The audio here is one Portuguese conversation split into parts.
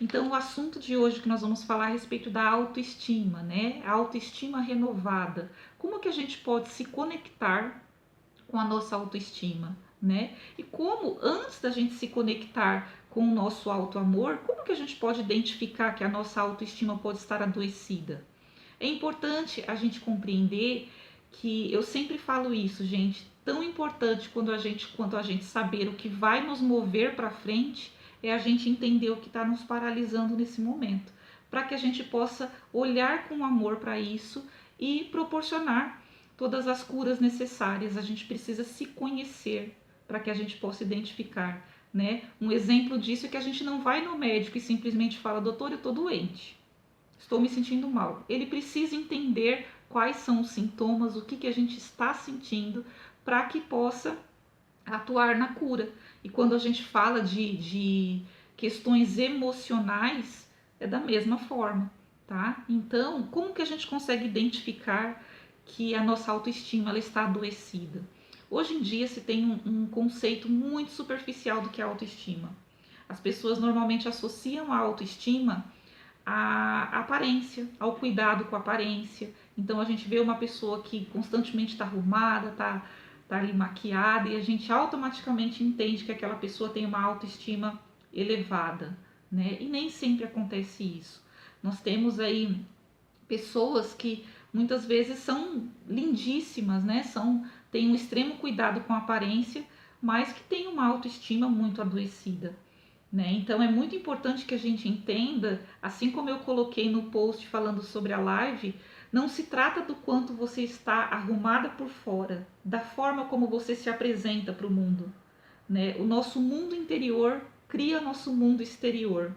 Então, o assunto de hoje que nós vamos falar é a respeito da autoestima, né? A autoestima renovada. Como que a gente pode se conectar com a nossa autoestima, né? E como, antes da gente se conectar com o nosso auto-amor, como que a gente pode identificar que a nossa autoestima pode estar adoecida? É importante a gente compreender que eu sempre falo isso, gente, tão importante quanto a gente saber o que vai nos mover para frente é a gente entender o que está nos paralisando nesse momento, para que a gente possa olhar com amor para isso e proporcionar todas as curas necessárias. A gente precisa se conhecer para que a gente possa identificar, né? Um exemplo disso é que a gente não vai no médico e simplesmente fala, doutor, eu estou doente, estou me sentindo mal. Ele precisa entender quais são os sintomas, o que a gente está sentindo, para que possa atuar na cura. E quando a gente fala de questões emocionais, é da mesma forma, tá? Então, como que a gente consegue identificar que a nossa autoestima ela está adoecida? Hoje em dia se tem um conceito muito superficial do que é autoestima. As pessoas normalmente associam a autoestima à aparência, ao cuidado com a aparência. Então a gente vê uma pessoa que constantemente está arrumada, tá ali maquiada e a gente automaticamente entende que aquela pessoa tem uma autoestima elevada, né? E nem sempre acontece isso. Nós temos aí pessoas que muitas vezes são lindíssimas, né? Têm um extremo cuidado com a aparência, mas que têm uma autoestima muito adoecida, né? Então é muito importante que a gente entenda, assim como eu coloquei no post falando sobre a live, não se trata do quanto você está arrumada por fora, da forma como você se apresenta para o mundo, né? O nosso mundo interior cria nosso mundo exterior.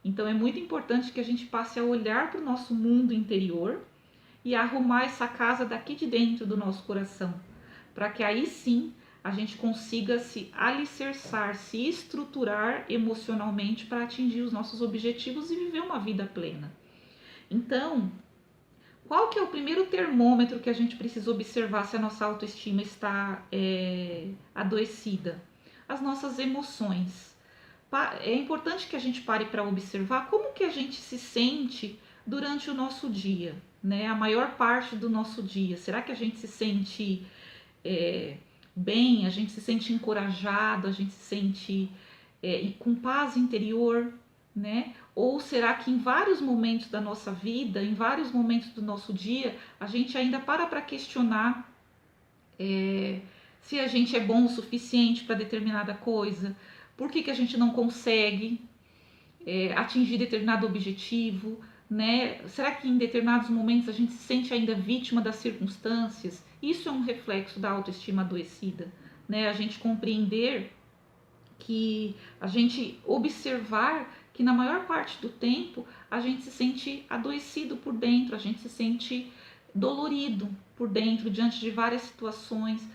Então é muito importante que a gente passe a olhar para o nosso mundo interior e a arrumar essa casa daqui de dentro do nosso coração, para que aí sim a gente consiga se alicerçar, se estruturar emocionalmente para atingir os nossos objetivos e viver uma vida plena. Então, qual que é o primeiro termômetro que a gente precisa observar se a nossa autoestima está adoecida? As nossas emoções. É importante que a gente pare para observar como que a gente se sente durante o nosso dia, né? A maior parte do nosso dia. Será que a gente se sente bem, a gente se sente encorajado, a gente se sente com paz interior, né? Ou será que em vários momentos da nossa vida, em vários momentos do nosso dia, a gente ainda para questionar se a gente é bom o suficiente para determinada coisa, por que a gente não consegue atingir determinado objetivo, né? Será que em determinados momentos a gente se sente ainda vítima das circunstâncias? Isso é um reflexo da autoestima adoecida, né? A gente compreender que a gente observar que na maior parte do tempo a gente se sente adoecido por dentro, a gente se sente dolorido por dentro diante de várias situações.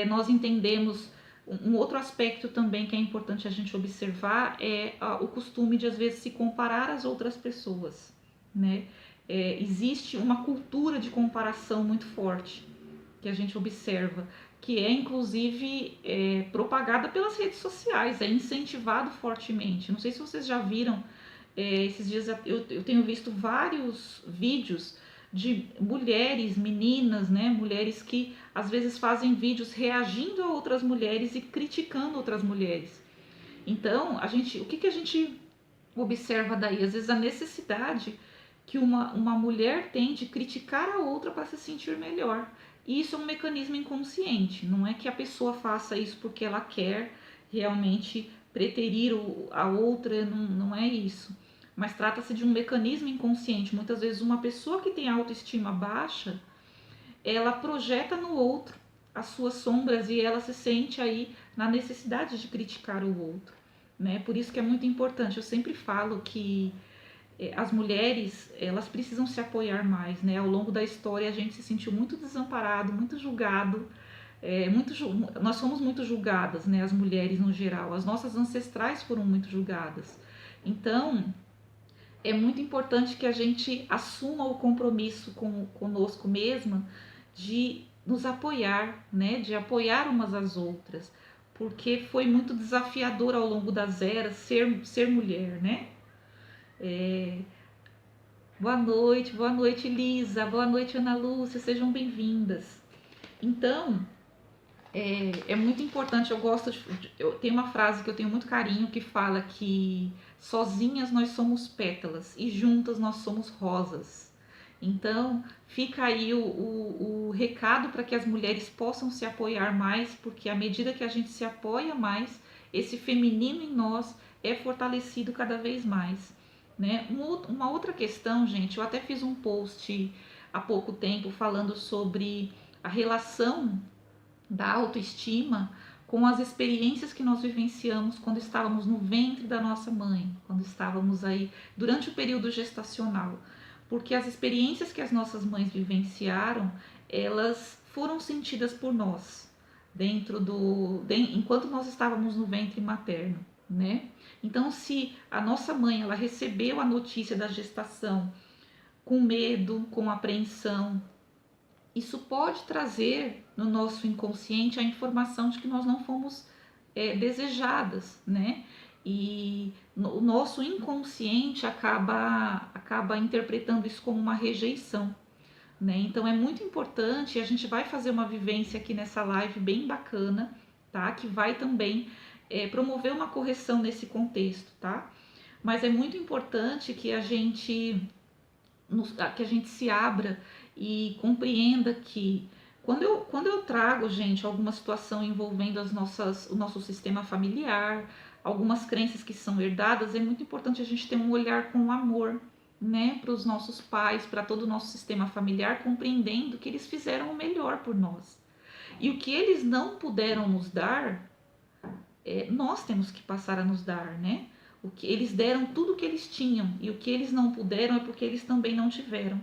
Nós entendemos um outro aspecto também que é importante a gente observar é o costume de às vezes se comparar às outras pessoas, né? Existe uma cultura de comparação muito forte que a gente observa, que é inclusive propagada pelas redes sociais, é incentivado fortemente. Não sei se vocês já viram, esses dias eu tenho visto vários vídeos de mulheres, meninas, né, mulheres que às vezes fazem vídeos reagindo a outras mulheres e criticando outras mulheres. Então, o que a gente observa daí? Às vezes a necessidade que uma mulher tem de criticar a outra para se sentir melhor. E isso é um mecanismo inconsciente, não é que a pessoa faça isso porque ela quer realmente preterir a outra, não é isso. Mas trata-se de um mecanismo inconsciente. Muitas vezes uma pessoa que tem autoestima baixa, ela projeta no outro as suas sombras e ela se sente aí na necessidade de criticar o outro, né? Por isso que é muito importante. Eu sempre falo que as mulheres elas precisam se apoiar mais, né? Ao longo da história a gente se sentiu muito desamparado, muito julgado, nós somos muito julgadas, né? As mulheres no geral, as nossas ancestrais foram muito julgadas. Então é muito importante que a gente assuma o compromisso conosco mesma de nos apoiar, né? De apoiar umas às outras, porque foi muito desafiador ao longo das eras ser mulher, né? Boa noite, Lisa, boa noite, Ana Lúcia, sejam bem-vindas. Então, é muito importante, eu tenho uma frase que eu tenho muito carinho que fala que sozinhas nós somos pétalas e juntas nós somos rosas. Então, fica aí o recado para que as mulheres possam se apoiar mais, porque à medida que a gente se apoia mais, esse feminino em nós é fortalecido cada vez mais. Né? Uma outra questão, gente, eu até fiz um post há pouco tempo falando sobre a relação da autoestima com as experiências que nós vivenciamos quando estávamos no ventre da nossa mãe, quando estávamos aí durante o período gestacional. Porque as experiências que as nossas mães vivenciaram, elas foram sentidas por nós enquanto nós estávamos no ventre materno, né? Então, se a nossa mãe ela recebeu a notícia da gestação com medo, com apreensão, isso pode trazer no nosso inconsciente a informação de que nós não fomos desejadas, né? E o nosso inconsciente acaba interpretando isso como uma rejeição, né? Então é muito importante, a gente vai fazer uma vivência aqui nessa live bem bacana, tá? Que vai também promover uma correção nesse contexto, tá? Mas é muito importante que que a gente se abra e compreenda que quando eu trago, gente, alguma situação envolvendo o nosso sistema familiar, algumas crenças que são herdadas, é muito importante a gente ter um olhar com amor, né, para os nossos pais, para todo o nosso sistema familiar, compreendendo que eles fizeram o melhor por nós. E o que eles não puderam nos dar, nós temos que passar a nos dar, né? O que eles deram tudo o que eles tinham e o que eles não puderam é porque eles também não tiveram.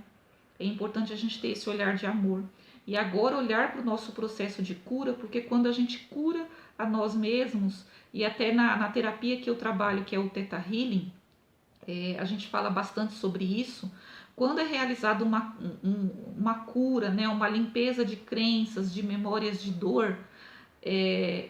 É importante a gente ter esse olhar de amor. E agora olhar para o nosso processo de cura, porque quando a gente cura a nós mesmos, e até na terapia que eu trabalho, que é o Theta Healing, a gente fala bastante sobre isso. Quando é realizada uma cura, né, uma limpeza de crenças, de memórias de dor,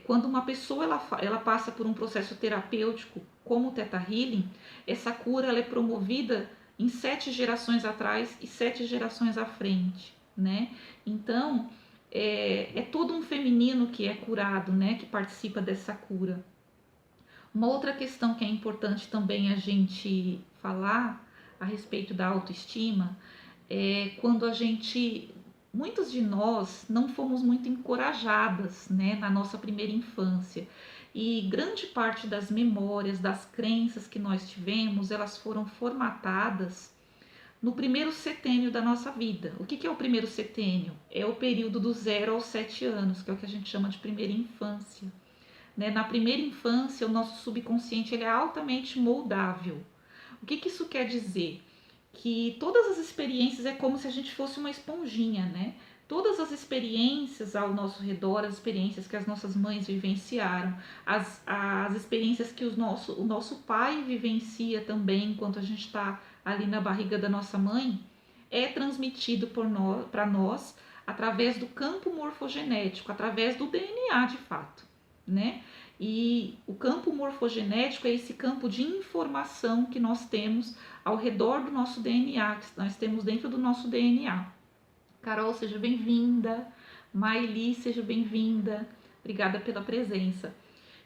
quando uma pessoa ela passa por um processo terapêutico como o Theta Healing, essa cura ela é promovida em 7 gerações atrás e 7 gerações à frente, né? Então, é todo um feminino que é curado, né? Que participa dessa cura. Uma outra questão que é importante também a gente falar a respeito da autoestima é quando muitos de nós não fomos muito encorajadas, né, na nossa primeira infância. E grande parte das memórias, das crenças que nós tivemos, elas foram formatadas no primeiro setênio da nossa vida. O que é o primeiro setênio? É o período do 0 aos 7 anos, que é o que a gente chama de primeira infância. Né? Na primeira infância, o nosso subconsciente ele é altamente moldável. O que isso quer dizer? Que todas as experiências é como se a gente fosse uma esponjinha, né? Todas as experiências ao nosso redor, as experiências que as nossas mães vivenciaram, as experiências que o nosso pai vivencia também enquanto a gente está ali na barriga da nossa mãe, é transmitido para nós através do campo morfogenético, através do DNA de fato, né? E o campo morfogenético é esse campo de informação que nós temos ao redor do nosso DNA, que nós temos dentro do nosso DNA. Carol, seja bem-vinda. Maili, seja bem-vinda. Obrigada pela presença.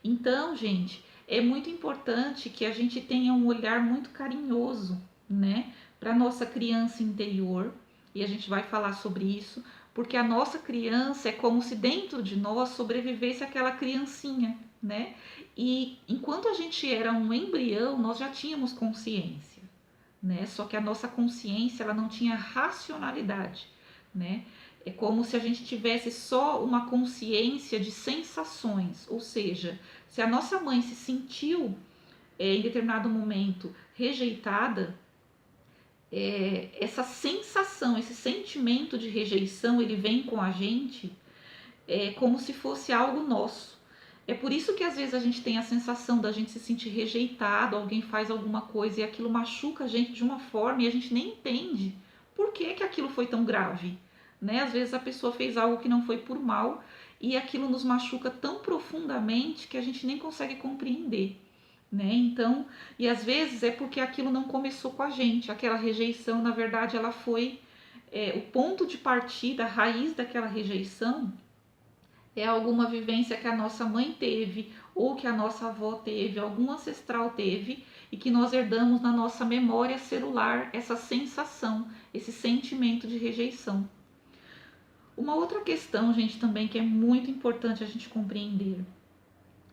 Então, gente, é muito importante que a gente tenha um olhar muito carinhoso, né, para nossa criança interior, e a gente vai falar sobre isso, porque a nossa criança é como se dentro de nós sobrevivesse aquela criancinha, né? E enquanto a gente era um embrião, nós já tínhamos consciência, né? Só que a nossa consciência ela não tinha racionalidade, né? É como se a gente tivesse só uma consciência de sensações, ou seja, se a nossa mãe se sentiu em determinado momento rejeitada, essa sensação, esse sentimento de rejeição, ele vem com a gente como se fosse algo nosso. É por isso que às vezes a gente tem a sensação da gente se sentir rejeitado, alguém faz alguma coisa e aquilo machuca a gente de uma forma e a gente nem entende por que aquilo foi tão grave. Né? Às vezes a pessoa fez algo que não foi por mal e aquilo nos machuca tão profundamente que a gente nem consegue compreender. né? Então, e às vezes é porque aquilo não começou com a gente, aquela rejeição, na verdade, ela foi o ponto de partida, a raiz daquela rejeição é alguma vivência que a nossa mãe teve ou que a nossa avó teve, algum ancestral teve e que nós herdamos na nossa memória celular essa sensação, esse sentimento de rejeição. Uma outra questão, gente, também que é muito importante a gente compreender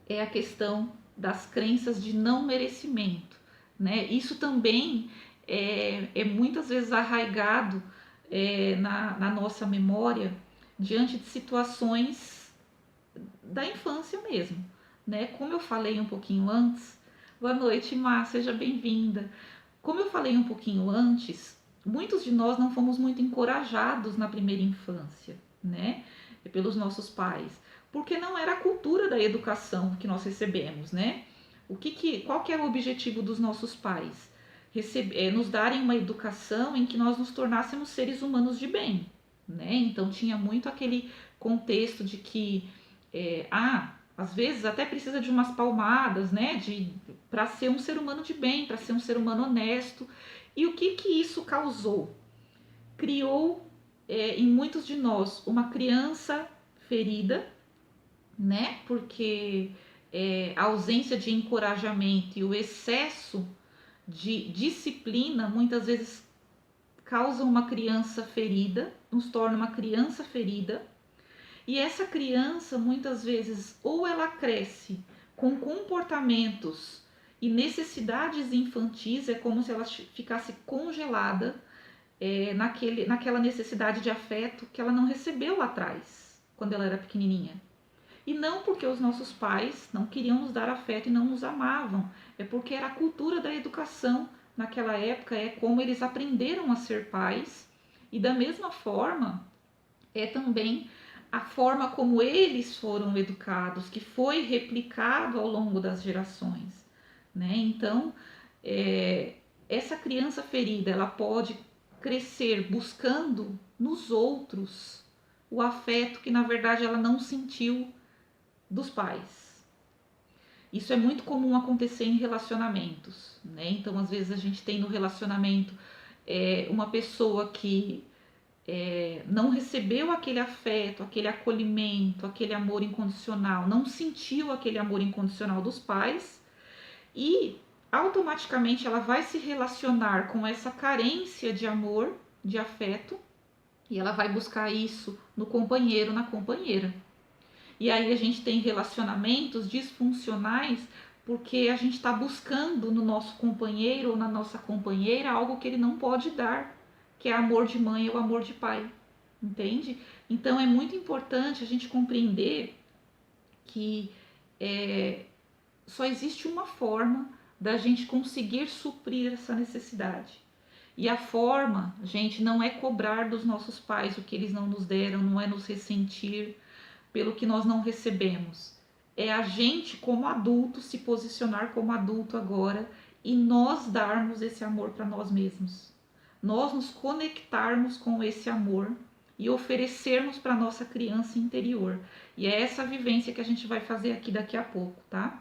é a questão das crenças de não merecimento, né? Isso também é muitas vezes arraigado na nossa memória diante de situações da infância mesmo, né? Como eu falei um pouquinho antes, boa noite, Má, seja bem-vinda. Como eu falei um pouquinho antes, muitos de nós não fomos muito encorajados na primeira infância, né? Pelos nossos pais, porque não era a cultura da educação que nós recebemos, né? Qual que é o objetivo dos nossos pais? Nos darem uma educação em que nós nos tornássemos seres humanos de bem, né? Então tinha muito aquele contexto de que às vezes até precisa de umas palmadas, né, para ser um ser humano de bem, para ser um ser humano honesto. E o que isso causou? Criou em muitos de nós uma criança ferida, né, porque a ausência de encorajamento e o excesso de disciplina muitas vezes causa uma criança ferida, nos torna uma criança ferida. E essa criança, muitas vezes, ou ela cresce com comportamentos e necessidades infantis, é como se ela ficasse congelada naquela necessidade de afeto que ela não recebeu lá atrás, quando ela era pequenininha. E não porque os nossos pais não queriam nos dar afeto e não nos amavam, é porque era a cultura da educação naquela época, é como eles aprenderam a ser pais, e da mesma forma é também a forma como eles foram educados, que foi replicado ao longo das gerações, né? Então, essa criança ferida, ela pode crescer buscando nos outros o afeto que na verdade ela não sentiu dos pais. Isso é muito comum acontecer em relacionamentos, né? Então, às vezes a gente tem no relacionamento uma pessoa que não recebeu aquele afeto, aquele acolhimento, aquele amor incondicional, não sentiu aquele amor incondicional dos pais e automaticamente ela vai se relacionar com essa carência de amor, de afeto, e ela vai buscar isso no companheiro, na companheira. E aí a gente tem relacionamentos disfuncionais porque a gente está buscando no nosso companheiro ou na nossa companheira algo que ele não pode dar, que é amor de mãe ou amor de pai, entende? Então é muito importante a gente compreender que só existe uma forma da gente conseguir suprir essa necessidade. E a forma, gente, não é cobrar dos nossos pais o que eles não nos deram, não é nos ressentir pelo que nós não recebemos. É a gente, como adulto, se posicionar como adulto agora e nós darmos esse amor para nós mesmos. Nós nos conectarmos com esse amor e oferecermos para nossa criança interior. E é essa vivência que a gente vai fazer aqui daqui a pouco, tá?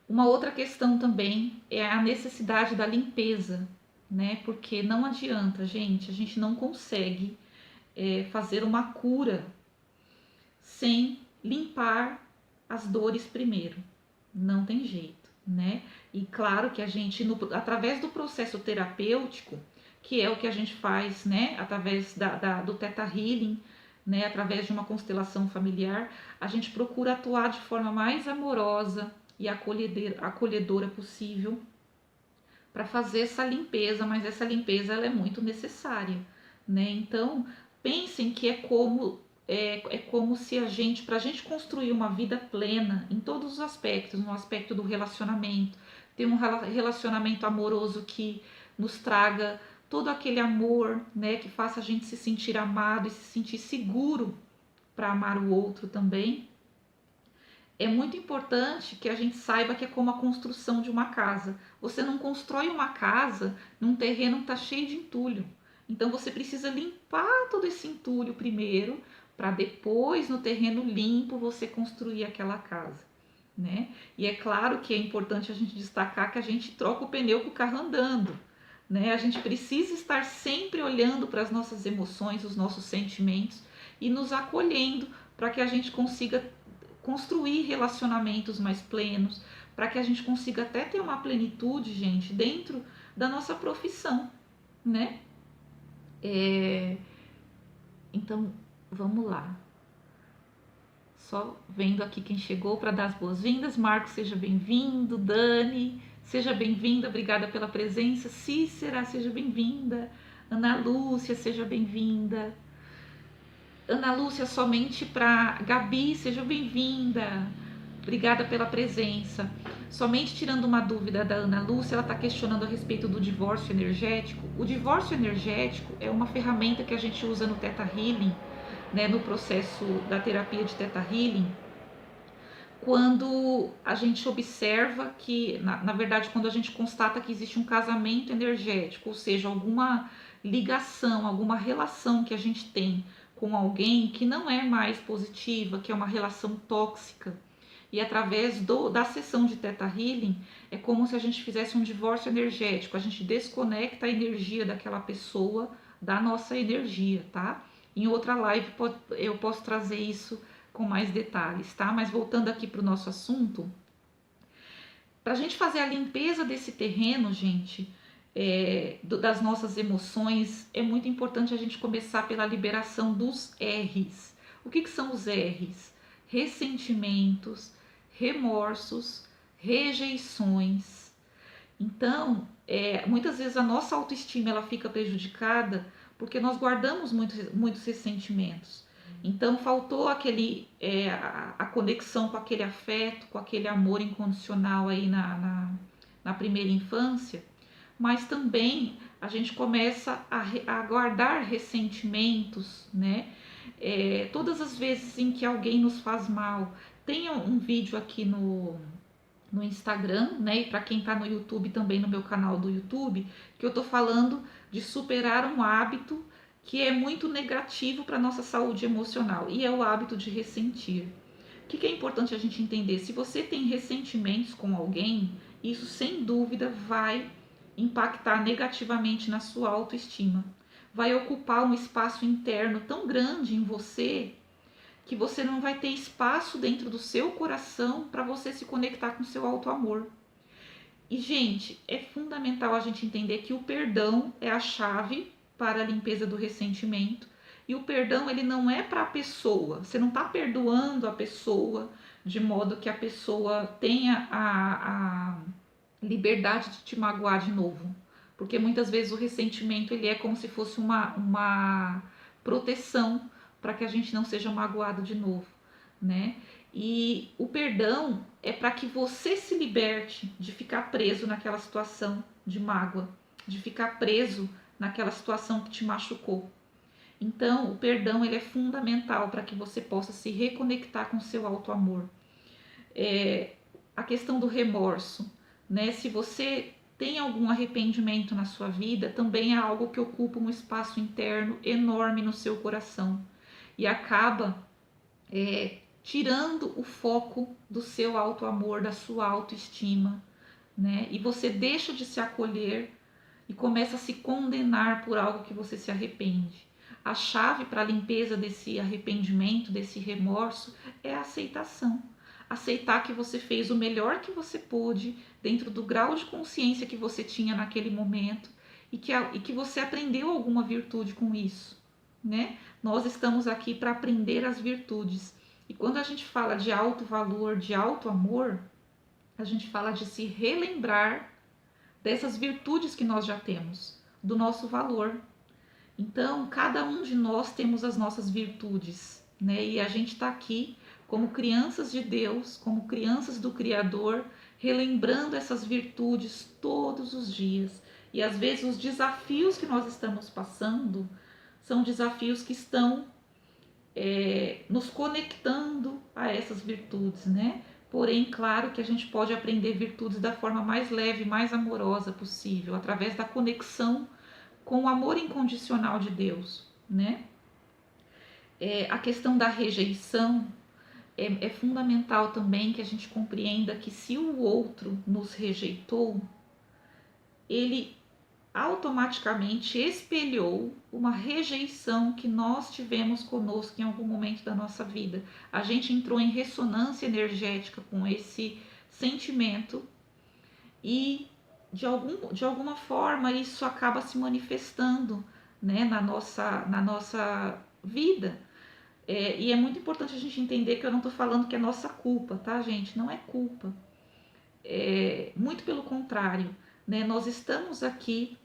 Uma outra questão também é a necessidade da limpeza, né? Porque não adianta, gente, a gente não consegue fazer uma cura sem limpar as dores primeiro. Não tem jeito, né? E claro que a gente, através do processo terapêutico, que é o que a gente faz, né? Através do Theta Healing, né? Através de uma constelação familiar, a gente procura atuar de forma mais amorosa e acolhedora possível para fazer essa limpeza, mas essa limpeza ela é muito necessária, né? Então, pensem que é como se para a gente construir uma vida plena em todos os aspectos, no aspecto do relacionamento, ter um relacionamento amoroso que nos traga todo aquele amor, né, que faça a gente se sentir amado e se sentir seguro para amar o outro também. É muito importante que a gente saiba que é como a construção de uma casa. Você não constrói uma casa num terreno que está cheio de entulho. Então você precisa limpar todo esse entulho primeiro, para depois, no terreno limpo, você construir aquela casa, né? E é claro que é importante a gente destacar que a gente troca o pneu com o carro andando, né? A gente precisa estar sempre olhando para as nossas emoções, os nossos sentimentos e nos acolhendo para que a gente consiga construir relacionamentos mais plenos, para que a gente consiga até ter uma plenitude, gente, dentro da nossa profissão, né? Então, vamos lá. Só vendo aqui quem chegou para dar as boas-vindas. Marcos, seja bem-vindo. Dani, seja bem-vinda. Obrigada pela presença. Cícera, seja bem-vinda. Ana Lúcia, seja bem-vinda. Ana Lúcia, somente para Gabi, seja bem-vinda. Obrigada pela presença. Somente tirando uma dúvida da Ana Lúcia, ela está questionando a respeito do divórcio energético. O divórcio energético é uma ferramenta que a gente usa no Theta Healing, né, no processo da terapia de Theta Healing, quando a gente observa que, na verdade, quando a gente constata que existe um casamento energético, ou seja, alguma ligação, alguma relação que a gente tem com alguém que não é mais positiva, que é uma relação tóxica. E através da sessão de Theta Healing, é como se a gente fizesse um divórcio energético, a gente desconecta a energia daquela pessoa da nossa energia, tá? Em outra live eu posso trazer isso com mais detalhes, tá? Mas voltando aqui para o nosso assunto, para a gente fazer a limpeza desse terreno, gente, das nossas emoções, é muito importante a gente começar pela liberação dos R's. O que são os R's? Ressentimentos, remorsos, rejeições. Então, muitas vezes a nossa autoestima ela fica prejudicada porque nós guardamos muitos ressentimentos. Então, faltou a conexão com aquele afeto, com aquele amor incondicional aí na primeira infância, mas também a gente começa a guardar ressentimentos, né? Todas as vezes em que alguém nos faz mal. Tem um vídeo aqui no Instagram, né? E para quem está no YouTube também, no meu canal do YouTube, que eu tô falando de superar um hábito que é muito negativo para nossa saúde emocional, e é o hábito de ressentir. O que é importante a gente entender? Se você tem ressentimentos com alguém, isso sem dúvida vai impactar negativamente na sua autoestima. Vai ocupar um espaço interno tão grande em você que você não vai ter espaço dentro do seu coração para você se conectar com o seu auto-amor. E, gente, é fundamental a gente entender que o perdão é a chave para a limpeza do ressentimento. E o perdão, ele não é para a pessoa. Você não está perdoando a pessoa de modo que a pessoa tenha a liberdade de te magoar de novo. Porque muitas vezes o ressentimento, ele é como se fosse uma proteção para que a gente não seja magoado de novo, né? E o perdão é para que você se liberte de ficar preso naquela situação de mágoa, de ficar preso naquela situação que te machucou. Então, o perdão ele é fundamental para que você possa se reconectar com o seu auto-amor. A questão do remorso, né? Se você tem algum arrependimento na sua vida, também é algo que ocupa um espaço interno enorme no seu coração e acaba tirando o foco do seu auto-amor, da sua autoestima, né? E você deixa de se acolher e começa a se condenar por algo que você se arrepende. A chave para a limpeza desse arrependimento, desse remorso, é a aceitação. Aceitar que você fez o melhor que você pôde dentro do grau de consciência que você tinha naquele momento e que você aprendeu alguma virtude com isso, né? Nós estamos aqui para aprender as virtudes. E quando a gente fala de alto valor, de alto amor, a gente fala de se relembrar dessas virtudes que nós já temos, do nosso valor. Então, cada um de nós temos as nossas virtudes, né? E a gente está aqui como crianças de Deus, como crianças do Criador, relembrando essas virtudes todos os dias. E às vezes os desafios que nós estamos passando são desafios que estão nos conectando a essas virtudes, né? Porém, claro que a gente pode aprender virtudes da forma mais leve, mais amorosa possível, através da conexão com o amor incondicional de Deus, né? A questão da rejeição é fundamental também que a gente compreenda que se o outro nos rejeitou, ele automaticamente espelhou uma rejeição que nós tivemos conosco em algum momento da nossa vida. A gente entrou em ressonância energética com esse sentimento e de alguma forma isso acaba se manifestando, né, na nossa vida. E é muito importante a gente entender que eu não estou falando que é nossa culpa, tá, gente? Não é culpa. Muito pelo contrário, né? Nós estamos aqui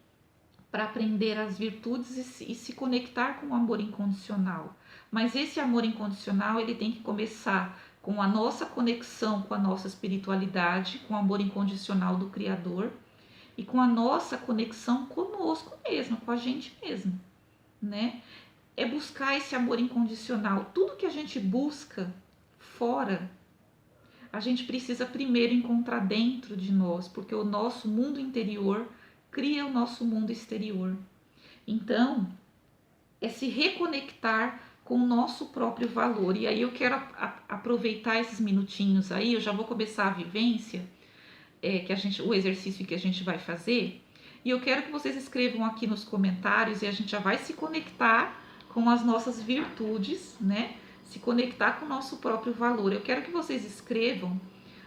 para aprender as virtudes e se conectar com o amor incondicional. Mas esse amor incondicional ele tem que começar com a nossa conexão com a nossa espiritualidade, com o amor incondicional do Criador e com a nossa conexão conosco mesmo, com a gente mesmo, né? É buscar esse amor incondicional. Tudo que a gente busca fora, a gente precisa primeiro encontrar dentro de nós, porque o nosso mundo interior cria o nosso mundo exterior. Então, é se reconectar com o nosso próprio valor. E aí eu quero aproveitar esses minutinhos aí, eu já vou começar a vivência, o exercício que a gente vai fazer. E eu quero que vocês escrevam aqui nos comentários e a gente já vai se conectar com as nossas virtudes, né? Se conectar com o nosso próprio valor. Eu quero que vocês escrevam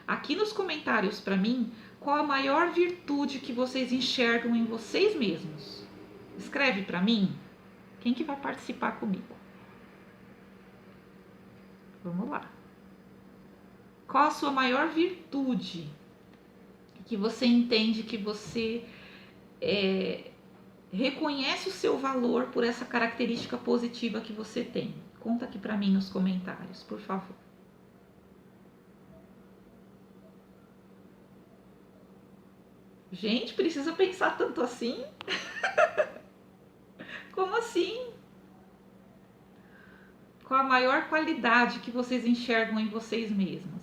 aqui nos comentários para mim qual a maior virtude que vocês enxergam em vocês mesmos. Escreve para mim. Quem que vai participar comigo? Vamos lá. Qual a sua maior virtude que você entende que você reconhece o seu valor por essa característica positiva que você tem? Conta aqui para mim nos comentários, por favor. Gente, precisa pensar tanto assim? Como assim? Qual a maior qualidade que vocês enxergam em vocês mesmos?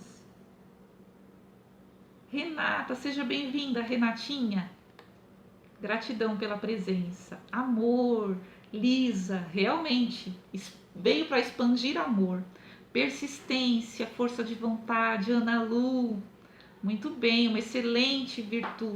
Renata, seja bem-vinda, Renatinha. Gratidão pela presença. Amor, Lisa, realmente veio para expandir amor. Persistência, força de vontade, Ana Lu. Muito bem, uma excelente virtude.